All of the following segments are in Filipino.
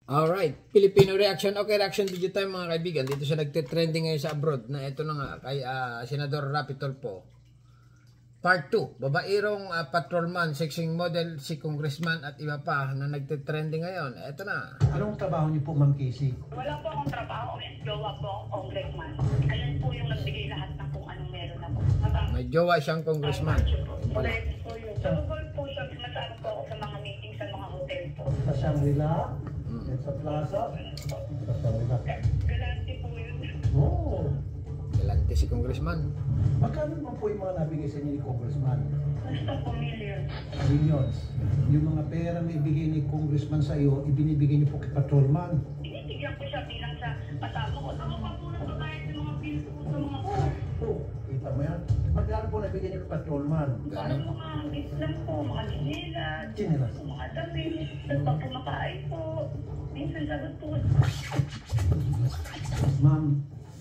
Alright, Filipino reaction. Okay, reaction video time mga kaibigan. Dito siya nagte-trending ngayon sa abroad na ito na nga kay Senador Rapi Tulfo. Part 2, babairong patrolman, sexing model, si congressman at iba pa na nagte-trending ngayon. Ito na. Anong trabaho niyo po, Ma'am Casey? Wala po akong trabaho. Jowa po akong congressman. Ayun po yung nagbigay lahat ng kung anong meron ako. May jowa siyang congressman. Correct po yun. Tungkol po siya, sumasama po ako sa mga meeting sa mga hotel po. Sa Shangri-La? Sa Plaza? Sa Shangri-La. Galante po yun. Oh. Galante si congressman. Magkano naman po yung mga nabigay sa inyo ni Congressman? Basta po millions. Millions. Yung mga pera na ibigay ni Congressman sa iyo, ibinibigay niyo po kay Patrolman. Binibigyan ko siya bilang sa kasama ko. Ako pa po ng babayad ng mga bills ko sa mga po. Oh, kita mo yan? Magkano po nabigay niyo kay Patrolman? Parang mga Islam po, mga chinelas, Chinelas. mga damit, at pa po makain po. Minsan sagot po. Ma'am,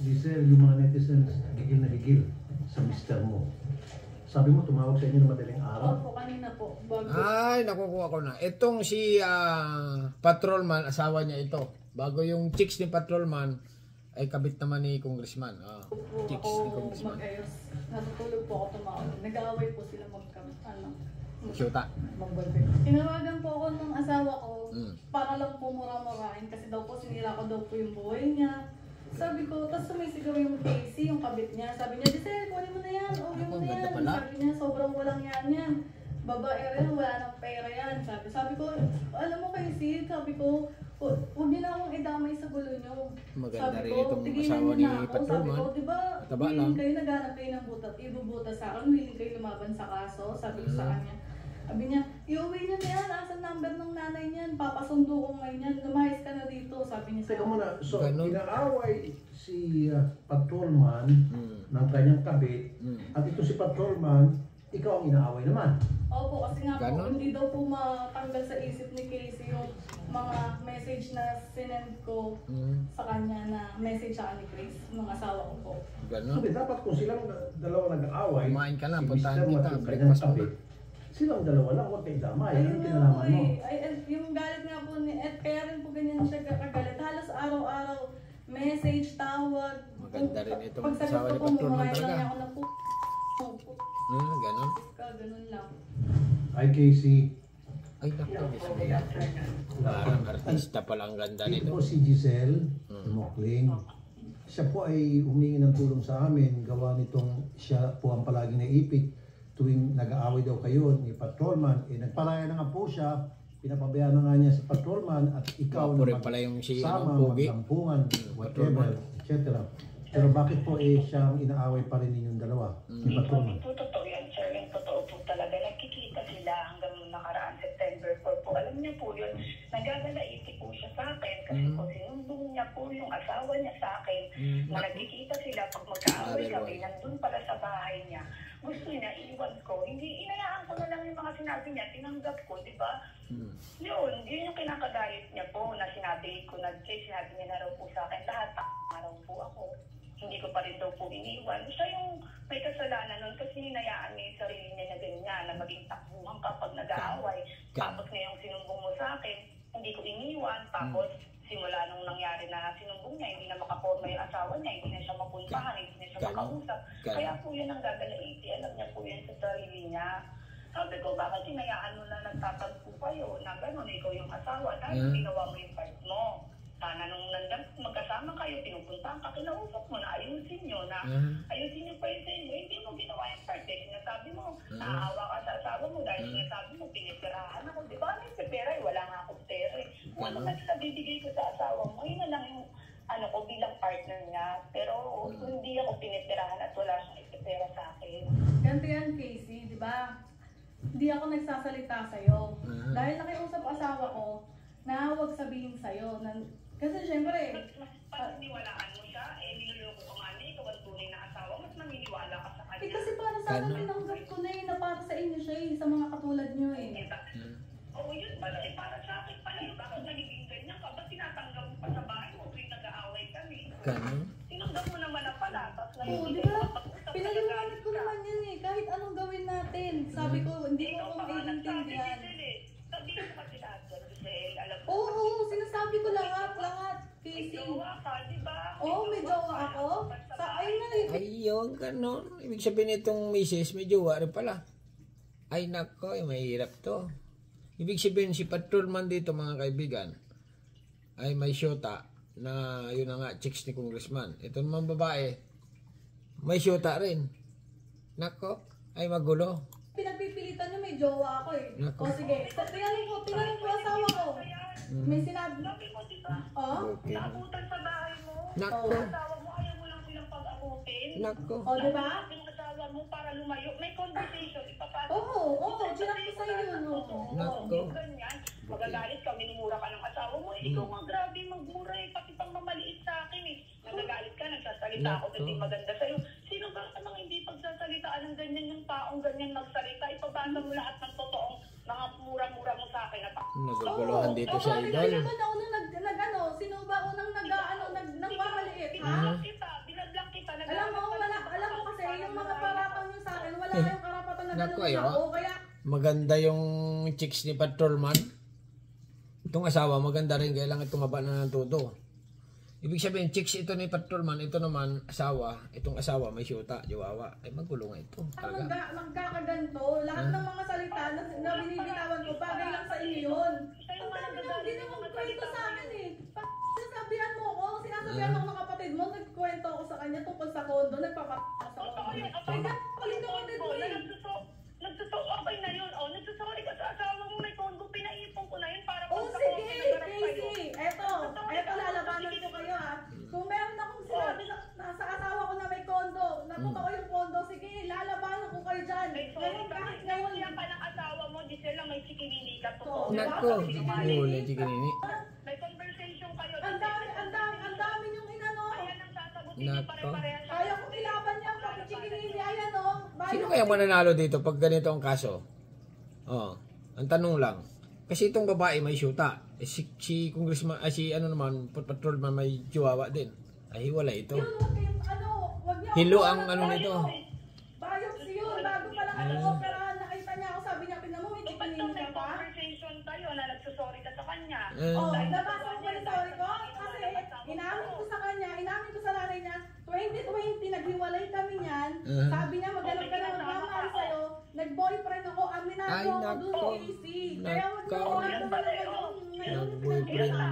Giselle, yung mga netizens, gigil na gigil sa mister mo. Sabi mo, tumawag sa inyo ng madaling araw? Opo, kanina po. Bago. Ay, nakukuha ko na. Itong si patrolman, asawa niya ito. Bago yung chicks ni patrolman, ay kabit naman ni congressman. Opo, Chicks ako ni congressman. mag-ayos. Natutulog po ako tumawag. Nag-aaway po sila Syuta. magbalde. Tinawagan po ako ng asawa ko para lang po mura-murahin kasi daw po sinira ko daw po yung buhay niya. Sabi ko, tapos sumisigaw yung Casey, yung kabit niya. Sabi niya, Giselle, kunin mo na yan, uwi mo na yan. Sabi niya, sobrang walang yan. Babae rin, wala nang pera yan. Sabi ko, alam mo Casey, sabi ko, huwag niyo na akong idamay sa gulo niyo. Maganda Sabi rin ko, itong tigilan asawa niyo ni na ako. Sabi patrolman. ko, di ba, Taba lang. willing kayo naghanap kayo ng butat, ibubutas sa akin, willing kayo lumaban sa kaso. Sabi ko sa kanya. Sabi niya, iuwi niya na yan, asan number ng nanay niyan, papasundo ko ngayon yan, lumayas ka na dito, sabi niya sa Teka muna, so Ganon. inaaway si Patrolman ng kanyang kabit at ito si Patrolman, ikaw ang inaaway naman. Opo, kasi nga Ganon? po, hindi daw po matanggal sa isip ni Casey yung mga message na sinend ko sa kanya na message sa ni Chris, ng asawa ko po. Ganon. Sabi, dapat kung silang dalawa nag-aaway, Kumain ka na, si puntahan Mr. kita, at yung kanyang breakfast mo kabit, silang dalawa lang, huwag kayo damay. Anong Ayun nga po kinalaman mo? yung galit nga po ni Ed, kaya rin po ganyan siya kagalit. Halos araw-araw, message, tawag. Maganda rin itong Pagsagot asawa ko ni po, patrolman mumurahin talaga. lang niya ako na po. Ganon. Ganun lang. Hi Casey, Ay, naku, parang artista pala ang ganda ito nito. po si Giselle Mokling. Siya po ay humingi ng tulong sa amin, gawa nitong siya po ang palaging naipit tuwing nag-aaway daw kayo ni Patrolman. Nagpalaya na nga po siya, pinapabayaan na nga niya si Patrolman at ikaw Wapo na rin pala yung si sama, Pogi. maglampungan, whatever, etc. Pero bakit po siya ang inaaway pa rin ninyong dalawa ni Patrolman? Ito totoo yan, sir. Yung totoo po talaga. Nagkikita sila hanggang nakaraan September 4 po. Alam niya po yun. Nagagalaiti po siya sa akin kasi po sinumbong niya po yung asawa niya sa akin na nagkikita sila pag magkaaway kami nandun pala sa bahay niya. Gusto niya, iwan ko. Hindi, inayaan ko na lang yung mga sinabi niya. Tinanggap ko, di ba? Yun yung kinakagalit niya po na sinabi ko na sinabi niya na raw po sa akin. Lahat araw po ako. Hindi ko pa rin daw po iniwan. Siya yung may kasalanan nun kasi hinayaan niya yung sarili niya na ganyan, na maging takbuhan kapag nag-aaway. Tapos ngayong sinumbong mo sa akin, hindi ko iniwan. Tapos simula nung nangyari na sinumbong niya, hindi na makaporma yung asawa niya, hindi na siya mapuntahan, hindi na siya makausap. Kaya po yun ang gagalaiti. Alam niya po yun sa sarili niya. Sabi ko, bakit hinayaan mo na nagtatagpo kayo na gano'n, ikaw yung asawa, dahil ginawa mo yung part mo. Sana nung magkasama kayo, pinupuntahan ka, kinausap mo na ayusin nyo, na ayusin nyo pa yun sa inyo, hindi mo ginawa yung part. Eh, sinasabi mo, naaawa ka sa asawa mo dahil sinasabi mo, pinipirahan ako. Di ba, ano yung pera? Wala nga akong pera. Kung ano na bibigay ko sa asawa mo, yun na lang yung ano ko bilang partner niya. Pero hindi ako pinipirahan at wala siyang ipipera sa akin. Ganito yan, Casey, di ba? Hindi ako nagsasalita sa'yo. Dahil nakiusap asawa ko na huwag sabihin sa'yo. Kasi syempre, Mas paniniwalaan mo siya, niloloko ka nga niya, ikaw ang tunay na asawa, mas maniniwala ka sa kanya. kasi para sa akin, tinanggap ko na na para sa inyo siya sa mga katulad nyo Oo, yun pala para sa akin pala bakit nagiging ganyan ka? Ba't tinatanggap mo pa sa bahay mo tuwing nag-aaway kami? Ganon. Tinanggap mo naman na pala, tapos Oo, ngayon di ba? Pinaliwanag ko naman yan kahit anong gawin natin. Sabi ko, hindi ko akong maintindihan. Sabihin mo kasi lahat, Giselle, alam mo. Oo, sinasabi ko lahat eh. Ayun, ganon. Ibig sabihin itong misis, may jowa rin pala. Ay nako, mahirap to. Ibig sabihin si patrolman dito mga kaibigan, ay may syota na yun na nga, chicks ni congressman. Ito naman babae, may syota rin. Nako, ay magulo. Pinagpipilitan niyo, may jowa ako eh. Nako. O sige, tingnan mo yung asawa ko. May sinabi. Sabi mo, di ba? Oh? Okay. Naabutan sa bahay mo. Nako, Ang asawa mo, ayaw mo lang silang pag-abutin. nako. O, di ba? Yung asawa mo para lumayo. May conversation. Ipapasok. Oo, sinabi ko sa iyo, no? Nako. Ganyan. Magagalit ka, minumura ka ng asawa mo. Ikaw nga grabe magmura eh. Pati pang mamaliit sa akin eh. Nagagalit ka, nagsasalita ako na hindi maganda sa'yo. Sino ba namang hindi pagsasalitaan ng ganyan yung taong ganyan magsalita? Ipabasa mo lahat ng totoong mga mura-mura mo sa akin. Naguguluhan dito sa Sino idol. ba na unang nag-ano? Sino ba unang nagmamaliit, ha? Binablang kita, binablang kita. Alam mo kasi yung mga paratang nyo sa akin, wala kayong karapatan na Nako, gano'n ayo. ako. Kaya, Maganda yung chicks ni patrolman. Itong asawa, maganda rin. Kailangan tumaba na ng todo. Ibig sabihin, chicks ito ni patrolman. Ito naman, asawa. Itong asawa, may syuta, jowawa. Ay, magulo nga ito. Talaga. magkakaganto, lahat ng mga salita na binibitawan ko, bagay lang sa inyo yun. Ang dami lang ginawang kwento sa akin eh. Sinasabihan mo ako, sinasabihan ako ng kapatid mo, nagkwento ako sa kanya tungkol sa kondo, nagpapatak ako sa kondo. Ay, napalit kapatid mo eh. Okay na yun. Oh, nagsasorry ka sa asawa mo. May kondo, pinaipon ko na yun para Oh, sige, Casey. Eto, lalabanan ko kayo ha. Kung meron akong sinabi na sa asawa ko na may kondo, na totoo yung kondo, sige, lalabanan ko kayo dyan. Ngayon, kahit ngayon, Yan pa ng asawa mo, Gisela, may chikinini ka. Totoo. Nako, huli, chikinini. May conversation kayo. ang dami yung inano. Ayan ang sasagutin niyo Nako. pare-parehas. Kaya kong ilaban niya, pati chikinini, ayan o. Sino kaya mananalo dito pag ganito ang kaso? Oh, ang tanong lang. Kasi itong babae may syuta. Eh, si congressman, si ano naman, patrolman may chihuahua din. Ay, wala ito. Yun, wag niya. Hilo ang ano nito. Biopsy yun, bago pa lang operahan, nakita niya ako, sabi niya, pinamo, may Ba't chikinini nung may ka pa? conversation tayo na nagsusorry ka sa kanya? Oh, nabasa ko yung story ko kasi inamin ko sa kanya, inamin ko sa nanay niya, 2020 naghiwalay kami niyan. Sabi niya maghanap ka na magmamahal sa'yo. Nag-boyfriend ako, aminado Ay, ako nako. dun sa AC. Kaya wag Nako. mo ako ngayon. Nag-boyfriend na.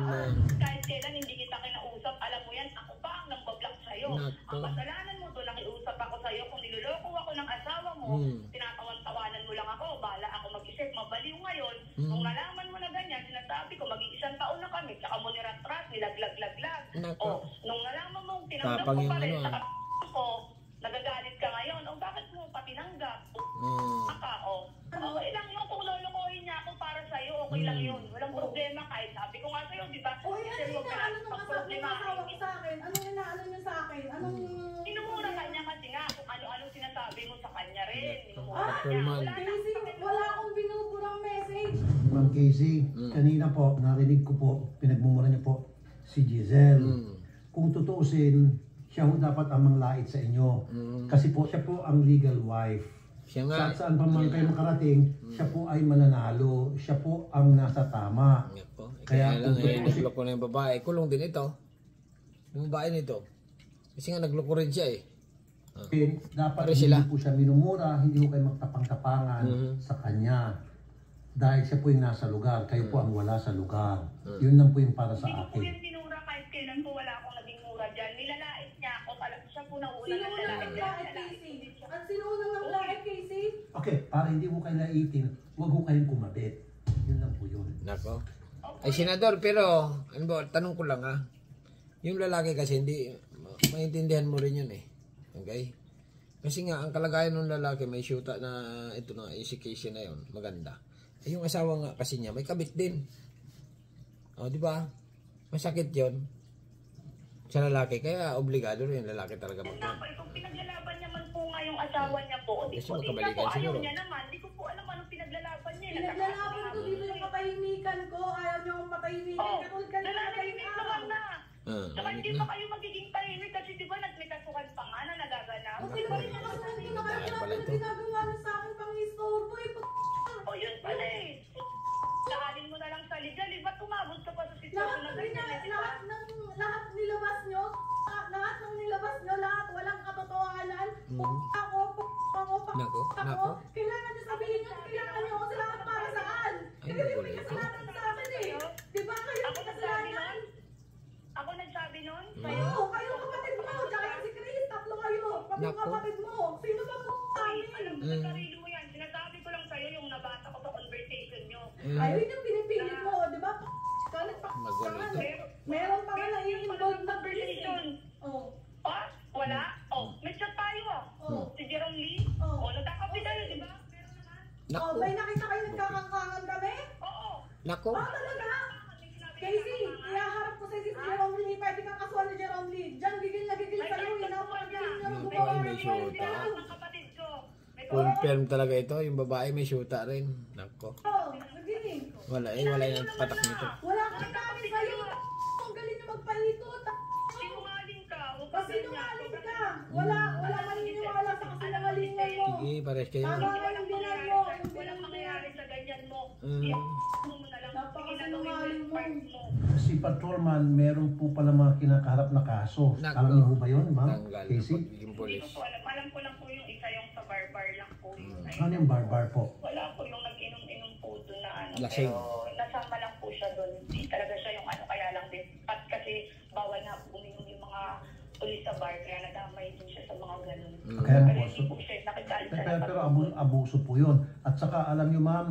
Kahit kailan hindi kita kinausap, alam mo yan, ako pa ang nambablock sa'yo. Nako. Ang kasalanan mo doon, nakiusap ako sa'yo. Kung niloloko ako ng asawa mo, tinatawan-tawanan mo lang ako, bahala ako mag-isip, mabaliw ngayon. Nung nalaman mo na ganyan, sinasabi ko, mag-iisang taon na kami, tsaka mo niratrat, nilaglag-laglag. Nako. O, nung nalaman mo, tinanggap Tapang ko pa yung rin, ano, saka ko, nagagalit ka ngayon, o bakit mo pa tinanggap? Okay lang yun, kung lolokohin niya ako para sa'yo, okay lang yun. Walang problema kahit sabi ko nga sa'yo, di ba? Uy, ano yung inaano nung asawa ko sa akin? Anong inaano niyo sa akin? Anong... Minumura ka niya kasi nga kung ano-ano sinasabi mo sa kanya rin. Minumura Ah, niya. Patrolman. Casey, wala akong binuburang message. Ma'am Casey, kanina po, narinig ko po, pinagmumura niyo po si Giselle. Kung tutuusin, siya ho dapat ang manglait sa inyo. Kasi po, siya po ang legal wife. Siya nga. Saan pa man kayo makarating, siya po ay mananalo. Siya po ang nasa tama. Nako. Kaya Kaya lang, kung nagloko na yung babae. Kulong din ito. Yung babae nito. Kasi nga nagloko rin siya eh. Dapat Pare hindi sila. po siya minumura, hindi po kayo magtapang-tapangan sa kanya. Dahil siya po yung nasa lugar, kayo po ang wala sa lugar. Yun lang po yung para sa Hindi ko po akin. yan minura kahit kailan po wala akong naging mura dyan. Nilalait niya ako. Siya po na una Sino na unang lalait. nanglait, Casey? At sino unang nanglait, Casey? Okay, para hindi mo kayo naitin, huwag mo kayong kumabit. Yun lang po yun. Nako. Ay, senador, pero, ano ba, tanong ko lang ha. Yung lalaki kasi hindi, maintindihan mo rin yun eh. Okay? Kasi nga, ang kalagayan ng lalaki, may syuta na, ito na, si Casey na yun, maganda. Eh, yung asawa nga kasi niya, may kabit din. O, di ba? Masakit yun sa lalaki, kaya obligado rin yung lalaki talaga mag-. Kung pinaglalaban niya man po nga yung asawa niya po, di Kasi po, di magkabalikan niya po, ayaw siguro. niya naman. Di ko po alam anong pinaglalaban niya. Pinaglalaban ko dito yung katahimikan ko. Ayaw niyo akong patahimikan. Katulad ka na Nananahimik naman na. Saka Tahimik hindi na. pa kayo magiging tahimik kasi di ba nagmikasukan pa nga na nagaganap. O sino ba rin naman sa hindi na kayo ginagawa na sa akin pang istorbo eh. O yun pala eh. Naalin mo na lang sa legal eh. Ba't tumabot ka pa sa sitwasyon Lahat na ng ganyan eh, di ba? lahat nilabas nyo, lahat walang katotohanan. yung kapatid mo. Sino ba po Ay, kami? alam mo sa sarili mo yan. Sinasabi ko lang sa'yo yung nabasa ko sa conversation nyo. Ayun yung pinipilit mo, di ba? Kalit pa. Magulo ito. Meron pa nga Pero nai-involve na conversation. Oh. Ah, wala? Oh, may chat tayo ah. Oh. Si Jerome Lee. Oh. Oh, nagkakapi tayo, di ba? Meron naman. Oh, Naku. may nakita kayo nagkakangkangan kami? Oo. Naku. Ah, talaga? Casey, ihaharap ko sa si Jerome Lee. Pwede kang kasuhan ni Jerome Lee. Diyan, gigil na gigil sa'yo. Napakagaling niya gumawa Ay, ng may kwento. syota. Ang kapatid ko. May Confirm talaga ito. Yung babae may syuta rin. Nako. Oh, naging. Wala yung patak nito. Wala kang namin sa'yo. Ang galing niyo magpaikot. sinungaling ka. Huwag ka Pasinungaling ka. Wala maniniwala sa kasinungalingan mo. Sige, pares kayo. Tama nga yung binan mo. Yung binan Walang mo mangyayari sa ganyan mo. Mm. Mo na lang. Napakasinungaling mo. Si Patrolman, meron po pala mga kinakaharap na kaso. Nako. Alam niyo po ba yun, ma'am? Tanggal. Casey? Yung Hindi polis. ko po alam. Alam ko lang po yung isa yung sa barbar lang po. Yung Ano yung barbar po? Wala po yung nag-inom-inom po doon na ano. Lasing. Pero nasama lang po siya doon. Hindi talaga siya yung ano, kaya lang din. At kasi bawal na po uminom yung mga pulis sa bar. Kaya nadamay din siya sa mga ganun. Kaya Pero po, hindi po siya nakidali sa pero abuso po yun. At saka alam niyo ma'am,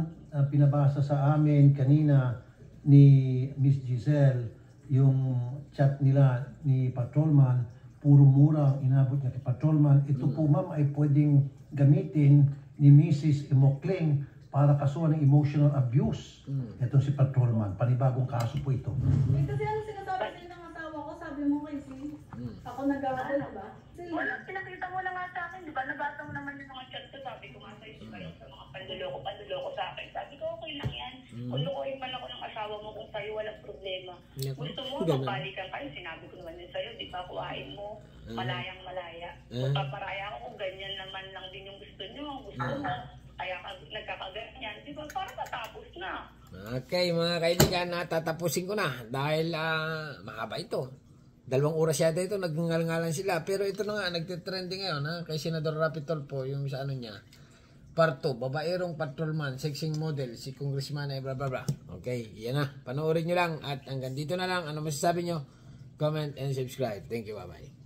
pinabasa sa amin kanina ni Miss Giselle yung chat nila ni Patrolman, puro mura ang inabot niya kay Patrolman. Ito po ma'am ay pwedeng gamitin ni Mrs. Imokling para kasuhan ng emotional abuse. Ito si Patrolman, panibagong kaso po ito. Eh, kasi ano sinasabi sa'yo ng asawa ko, sabi mo Casey, ako nag-aaral, diba? Sila. Wala, pinakita mo lang nga sa akin, di ba? Nabasa mo naman yung mga chat ko. Sabi ko nga sa'yo, kayo sa mga panduloko sa akin. Sabi ko, okay lang yan. Kung lukuhin man ako ng asawa mo, kung sa'yo walang problema. Gusto mo, Ganun. mabalikan kayo. Sinabi ko naman yun sa'yo, di ba? Kuhain mo, malayang malaya. Kung paparaya ako, kung ganyan naman lang din yung gusto nyo. Gusto mo, kaya nagkakaganyan. Di ba? Para matapos na. Okay, mga kaibigan, tatapusin ko na dahil mahaba ito. 2 oras yata ito, nagngal-ngalan sila. Pero ito na nga, nagtitrending ngayon kay Senador Rapi Tulfo, yung sa ano niya. Part 2, babaerong patrolman, sexing model, si Congressman ay bla bla bla. Okay, yan na. Panoorin nyo lang at hanggang dito na lang. Ano masasabi nyo? Comment and subscribe. Thank you, bye-bye.